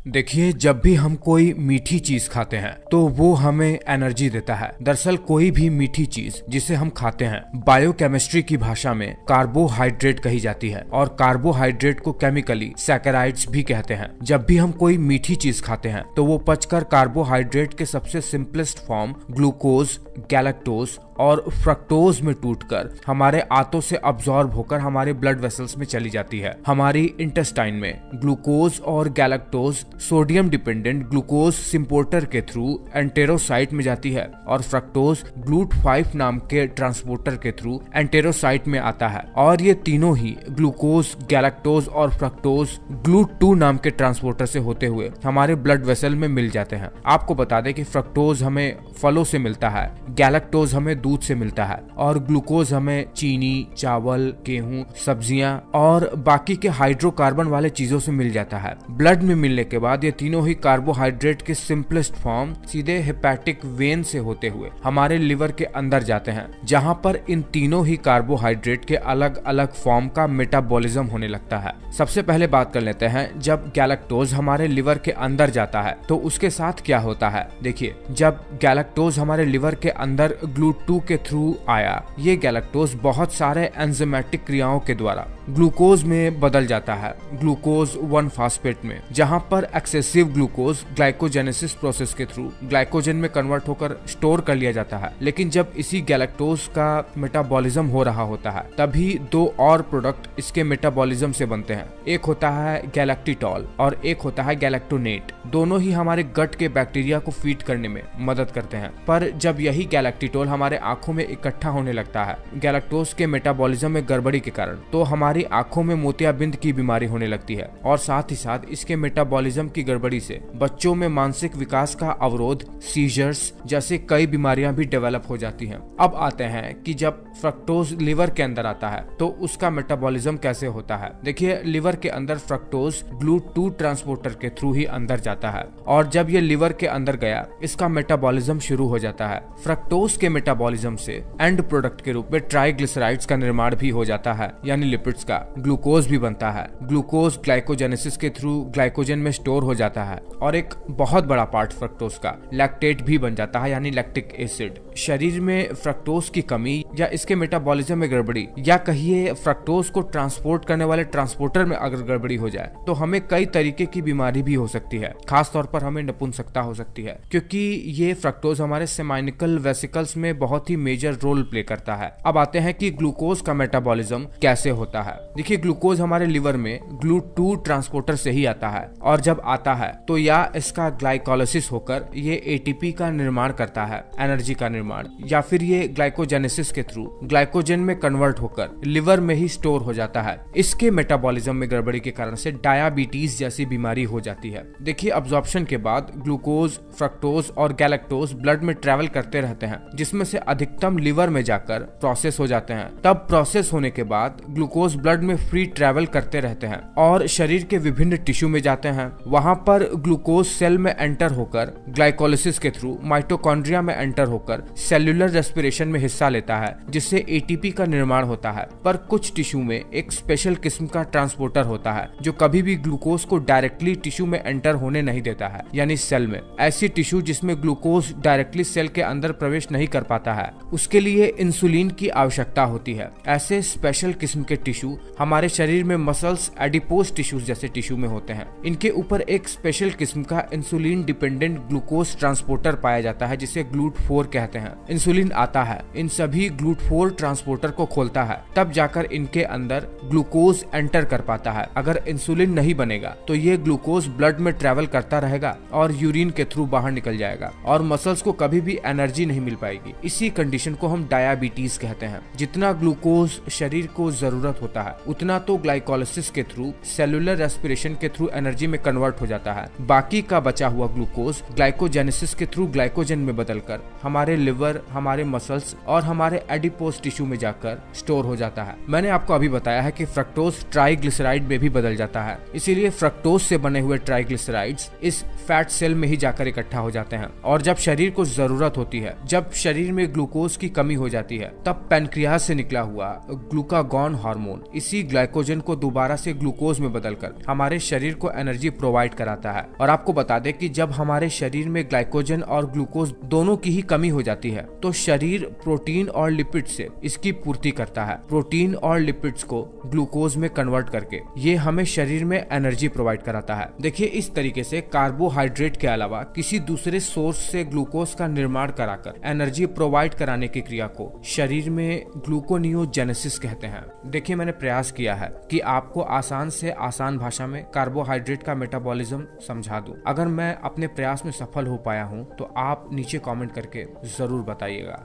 देखिए, जब भी हम कोई मीठी चीज खाते हैं तो वो हमें एनर्जी देता है। दरअसल कोई भी मीठी चीज जिसे हम खाते हैं बायोकेमिस्ट्री की भाषा में कार्बोहाइड्रेट कही जाती है और कार्बोहाइड्रेट को केमिकली सैकेराइड्स भी कहते हैं। जब भी हम कोई मीठी चीज खाते हैं तो वो पचकर कार्बोहाइड्रेट के सबसे सिंपलेस्ट फॉर्म ग्लूकोज, गैलेक्टोज और फ्रक्टोज में टूटकर हमारे आंतों से अब्सॉर्ब होकर हमारे ब्लड वेसल्स में चली जाती है। हमारी इंटेस्टाइन में ग्लूकोज और गैलेक्टोज सोडियम डिपेंडेंट ग्लूकोज सिम्पोर्टर के थ्रू एंटेरोसाइट में जाती है और फ्रक्टोज GLUT5 नाम के ट्रांसपोर्टर के थ्रू एंटेरोसाइट में आता है और ये तीनों ही ग्लूकोज, गैलेक्टोज और फ्रक्टोज GLUT2 नाम के ट्रांसपोर्टर से होते हुए हमारे ब्लड वेसल में मिल जाते हैं। आपको बता दें कि फ्रक्टोज हमें फलों से मिलता है, गैलेक्टोज हमें दूध से मिलता है और ग्लूकोज हमें चीनी, चावल, गेहूं, सब्जियां और बाकी के हाइड्रोकार्बन वाले चीजों से मिल जाता है। ब्लड में मिलने के बाद ये तीनों ही कार्बोहाइड्रेट के सिंपलेस्ट फॉर्म सीधे हेपेटिक वेन से होते हुए हमारे लिवर के अंदर जाते हैं, जहां पर इन तीनों ही कार्बोहाइड्रेट के अलग अलग फॉर्म का मेटाबॉलिज्म होने लगता है। सबसे पहले बात कर लेते हैं, जब गैलेक्टोज हमारे लिवर के अंदर जाता है तो उसके साथ क्या होता है। देखिए, जब गैलेक्टोज हमारे लिवर के अंदर GLUT2 के थ्रू आया, ये गैलेक्टोज बहुत सारे एंजाइमेटिक क्रियाओं के द्वारा ग्लूकोज में बदल जाता है, ग्लूकोज 1 फास्फेट में, जहां पर एक्सेसिव ग्लूकोज ग्लाइकोजेनेसिस प्रोसेस के थ्रू ग्लाइकोजन में कन्वर्ट होकर स्टोर कर लिया जाता है। लेकिन जब इसी गैलेक्टोज का मेटाबॉलिज्म हो रहा होता है तभी दो और प्रोडक्ट इसके मेटाबॉलिज्म से बनते हैं। एक होता है गैलेक्टिटॉल और एक होता है गैलेक्टोनेट। दोनों ही हमारे गट के बैक्टीरिया को फीड करने में मदद करते हैं। पर जब यही गैलेक्टिटॉल हमारे आंखों में इकट्ठा होने लगता है गैलेक्टोज के मेटाबॉलिज्म में गड़बड़ी के कारण, तो हमारी आंखों में मोतियाबिंद की बीमारी होने लगती है और साथ ही साथ इसके मेटाबॉलिज्म की गड़बड़ी से बच्चों में मानसिक विकास का अवरोध, सीजर्स जैसे कई बीमारियां भी डेवलप हो जाती हैं। अब आते हैं कि जब फ्रक्टोज लिवर के अंदर आता है तो उसका मेटाबॉलिज्म कैसे होता है। देखिए, लिवर के अंदर फ्रक्टोज GLUT2 ट्रांसपोर्टर के थ्रू ही अंदर जाता है और जब ये लिवर के अंदर गया इसका मेटाबॉलिज्म शुरू हो जाता है। फ्रक्टोज के मेटाबॉलिज्म से एंड प्रोडक्ट के रूप में ट्राइग्लिसराइड्स का निर्माण भी हो जाता है, यानी लिपिड्स का। ग्लूकोज भी बनता है। ग्लूकोज ग्लाइकोजेनेसिस के थ्रू ग्लाइकोजन में स्टोर हो जाता है और एक बहुत बड़ा पार्ट फ्रक्टोज का लैक्टेट भी बन जाता है, यानी लैक्टिक एसिड। शरीर में फ्रक्टोज की कमी या इसके मेटाबॉलिज्म में गड़बड़ी या कहिए फ्रक्टोज को ट्रांसपोर्ट करने वाले ट्रांसपोर्टर में अगर गड़बड़ी हो जाए तो हमें कई तरीके की बीमारी भी हो सकती है। खास तौर पर हमें नपुंसकता हो सकती है, क्योंकि ये फ्रक्टोज हमारे सेमाइनिकल वेसिकल्स में बहुत ही मेजर रोल प्ले करता है। अब आते हैं कि ग्लूकोज का मेटाबॉलिज्म कैसे होता है। देखिए, ग्लूकोज हमारे लिवर में GLUT2 ट्रांसपोर्टर से ही आता है और जब आता है तो या इसका ग्लाइकोलाइसिस होकर ये ATP का निर्माण करता है, एनर्जी का निर्माण, या फिर ये ग्लाइकोजेनेसिस के थ्रू ग्लाइकोजन में कन्वर्ट होकर लिवर में ही स्टोर हो जाता है। इसके मेटाबॉलिज्म में गड़बड़ी के कारण से डायबिटीज जैसी बीमारी हो जाती है। देखिए, अब्जॉर्प्शन के बाद ग्लूकोज, फ्रक्टोज और गैलेक्टोज ब्लड में ट्रेवल करते रहते हैं, जिसमें से अधिकतम लिवर में जाकर प्रोसेस हो जाते हैं। तब प्रोसेस होने के बाद ग्लूकोज ब्लड में फ्री ट्रेवल करते रहते हैं और शरीर के विभिन्न टिश्यू में जाते हैं। वहां पर ग्लूकोज सेल में एंटर होकर ग्लाइकोलाइसिस के थ्रू माइटोकॉन्ड्रिया में एंटर होकर सेल्यूलर रेस्पिरेशन में हिस्सा लेता है, जिससे ATP का निर्माण होता है। पर कुछ टिश्यू में एक स्पेशल किस्म का ट्रांसपोर्टर होता है जो कभी भी ग्लूकोज को डायरेक्टली टिश्यू में एंटर होने नहीं देता है, यानी सेल में। ऐसी टिश्यू जिसमें ग्लूकोज डायरेक्टली सेल के अंदर प्रवेश नहीं कर पाता है, उसके लिए इंसुलिन की आवश्यकता होती है। ऐसे स्पेशल किस्म के टिश्यू हमारे शरीर में मसल्स, एडिपोज टिश्यूज जैसे टिश्यू में होते हैं। इनके ऊपर एक स्पेशल किस्म का इंसुलिन डिपेंडेंट ग्लूकोज ट्रांसपोर्टर पाया जाता है, जिसे GLUT4 कहते हैं। इंसुलिन आता है, इन सभी GLUT4 ट्रांसपोर्टर को खोलता है, तब जाकर इनके अंदर ग्लूकोज एंटर कर पाता है। अगर इंसुलिन नहीं बनेगा तो ये ग्लूकोज ब्लड में ट्रेवल करता रहेगा और यूरिन के थ्रू बाहर निकल जाएगा और मसल्स को कभी भी एनर्जी नहीं मिल पाएगी। इसी कंडीशन को हम डायबिटीज कहते हैं। जितना ग्लूकोज शरीर को जरूरत होता है उतना तो ग्लाइकोलाइसिस के थ्रू, सेल्यूलर रेस्पिरेशन के थ्रू एनर्जी में कन्वर्ट हो जाता है। बाकी का बचा हुआ ग्लूकोज ग्लाइकोजेनेसिस के थ्रू ग्लाइकोजन में बदलकर हमारे लिवर, हमारे मसल्स और हमारे एडिपोज टिश्यू में जाकर स्टोर हो जाता है। मैंने आपको अभी बताया है कि फ्रक्टोज ट्राइग्लिसराइड में भी बदल जाता है, इसीलिए फ्रक्टोज से बने हुए ट्राइग्लिसराइड्स इस फैट सेल में ही जाकर इकट्ठा हो जाते हैं और जब शरीर को जरूरत होती है, जब शरीर में ग्लूकोज की कमी हो जाती है, तब पैनक्रियाज से निकला हुआ ग्लूकागॉन हार्मोन इसी ग्लाइकोजन को दोबारा से ग्लूकोज में बदलकर हमारे शरीर को एनर्जी प्रोवाइड कराता है। और आपको बता दें कि जब हमारे शरीर में ग्लाइकोजन और ग्लूकोज दोनों की ही कमी हो जाती है तो शरीर प्रोटीन और लिपिड से इसकी पूर्ति करता है। प्रोटीन और लिपिड्स को ग्लूकोज में कन्वर्ट करके ये हमें शरीर में एनर्जी प्रोवाइड कराता है। देखिए, इस तरीके से कार्बोहाइड्रेट के अलावा किसी दूसरे सोर्स से ग्लूकोज का निर्माण कराकर एनर्जी प्रोवाइड कराने की क्रिया को शरीर में ग्लूकोनियोजेनेसिस कहते हैं। देखिए, मैंने प्रयास किया है कि आपको आसान से आसान भाषा में कार्बोहाइड्रेट का मेटाबॉलिज्म समझा दूं। अगर मैं अपने प्रयास में सफल हो पाया हूं तो आप नीचे कमेंट करके जरूर बताइएगा।